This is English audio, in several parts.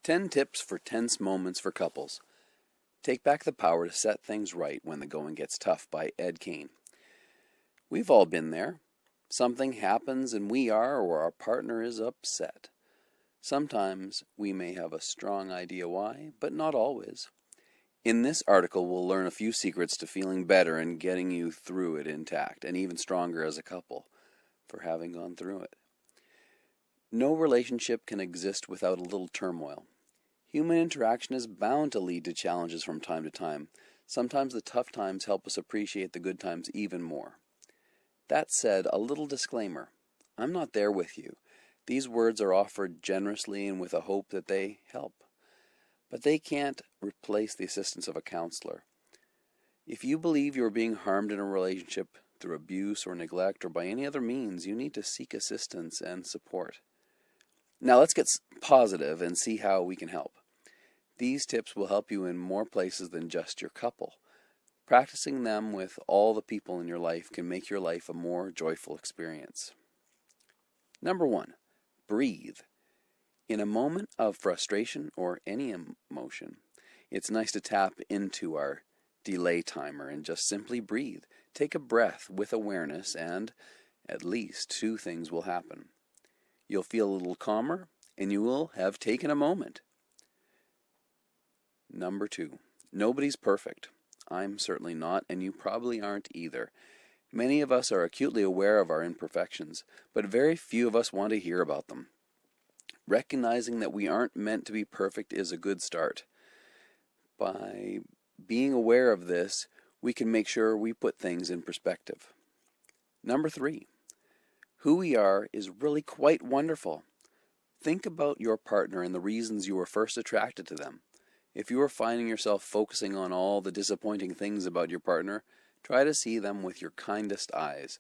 10 tips for tense moments for couples. Take back the power to set things right when the going gets tough by Kaine. We've all been there. Something happens and we are, or our partner is upset. Sometimes we may have a strong idea why, but not always. In this article, we'll learn a few secrets to feeling better and getting you through it intact, and even stronger as a couple for having gone through it. No relationship can exist without a little turmoil. Human interaction is bound to lead to challenges from time to time. Sometimes the tough times help us appreciate the good times even more. That said, a little disclaimer. I'm not there with you. These words are offered generously and with a hope that they help. But they can't replace the assistance of a counselor. If you believe you're being harmed in a relationship through abuse or neglect or by any other means, you need to seek assistance and support. Now let's get positive and see how we can help. These tips will help you in more places than just your couple. Practicing them with all the people in your life can make your life a more joyful experience. Number 1, breathe. In a moment of frustration or any emotion, it's nice to tap into our delay timer and just simply breathe. Take a breath with awareness and at least 2 things will happen. You'll feel a little calmer and you will have taken a moment. Number 2, nobody's perfect. I'm certainly not, and you probably aren't either. Many of us are acutely aware of our imperfections, but very few of us want to hear about them. Recognizing that we aren't meant to be perfect is a good start. By being aware of this, we can make sure we put things in perspective. Number 3, who we are is really quite wonderful. Think about your partner and the reasons you were first attracted to them. If you are finding yourself focusing on all the disappointing things about your partner, try to see them with your kindest eyes.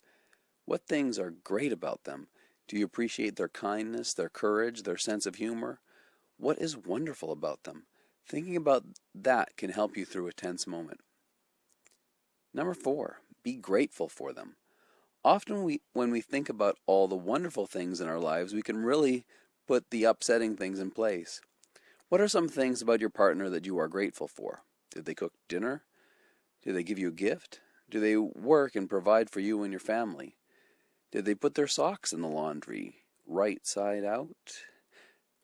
What things are great about them? Do you appreciate their kindness, their courage, their sense of humor? What is wonderful about them? Thinking about that can help you through a tense moment. Number 4, be grateful for them. Often when we think about all the wonderful things in our lives, we can really put the upsetting things in place. What are some things about your partner that you are grateful for? Did they cook dinner? Did they give you a gift? Do they work and provide for you and your family? Did they put their socks in the laundry right side out?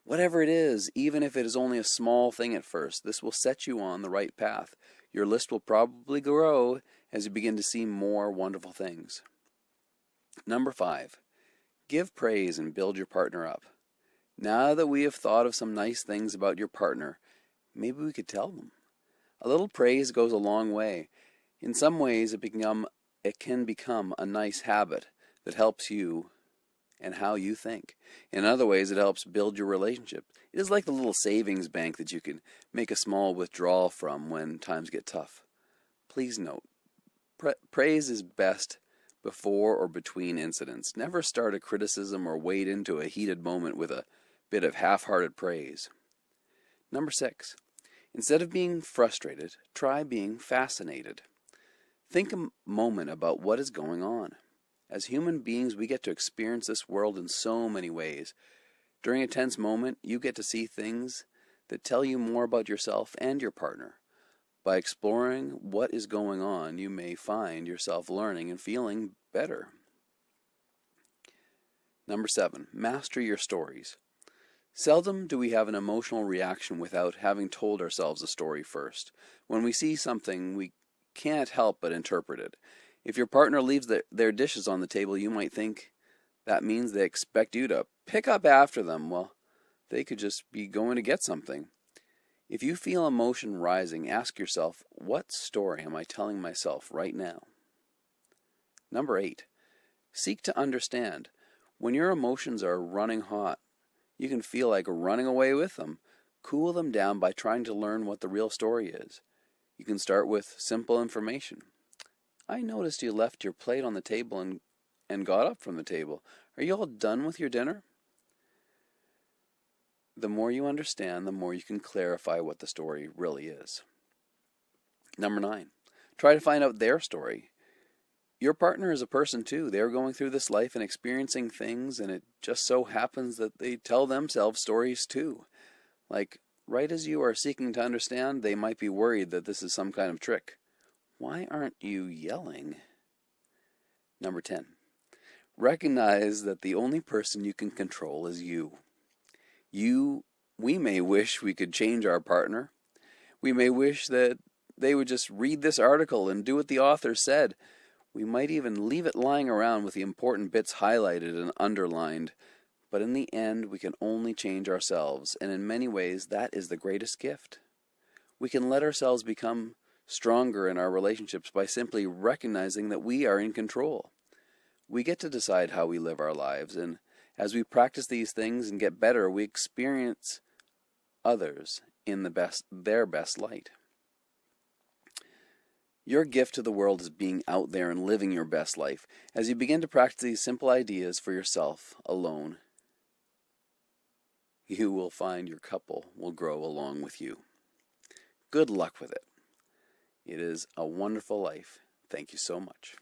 Whatever it is, even if it is only a small thing at first, this will set you on the right path. Your list will probably grow as you begin to see more wonderful things. Number 5, give praise and build your partner up. Now that we have thought of some nice things about your partner, maybe we could tell them. A little praise goes a long way. In some ways, it can become a nice habit that helps you and how you think. In other ways, it helps build your relationship. It is like the little savings bank that you can make a small withdrawal from when times get tough. Please note, praise is best before or between incidents. Never start a criticism or wade into a heated moment with a bit of half-hearted praise. Number 6, instead of being frustrated, try being fascinated. Think a moment about what is going on. As human beings, we get to experience this world in so many ways. During a tense moment, you get to see things that tell you more about yourself and your partner. By exploring what is going on, you may find yourself learning and feeling better. Number 7, master your stories. Seldom do we have an emotional reaction without having told ourselves a story first. When we see something, we can't help but interpret it. If your partner leaves their dishes on the table, you might think that means they expect you to pick up after them. Well, they could just be going to get something. If you feel emotion rising, ask yourself, what story am I telling myself right now? Number 8, seek to understand. When your emotions are running hot, you can feel like running away with them. Cool them down by trying to learn what the real story is. You can start with simple information. I noticed you left your plate on the table and got up from the table. Are you all done with your dinner? The more you understand, the more you can clarify what the story really is. Number 9, try to find out their story. Your partner is a person too. They're going through this life and experiencing things, and it just so happens that they tell themselves stories too. Like, right as you are seeking to understand, they might be worried that this is some kind of trick. Why aren't you yelling? Number 10. Recognize that the only person you can control is you. We may wish we could change our partner. We may wish that they would just read this article and do what the author said. We might even leave it lying around with the important bits highlighted and underlined. But in the end, we can only change ourselves, and in many ways, that is the greatest gift. We can let ourselves become stronger in our relationships by simply recognizing that we are in control. We get to decide how we live our lives, and as we practice these things and get better, we experience others in their best light. Your gift to the world is being out there and living your best life. As you begin to practice these simple ideas for yourself alone, you will find your couple will grow along with you. Good luck with it. It is a wonderful life. Thank you so much.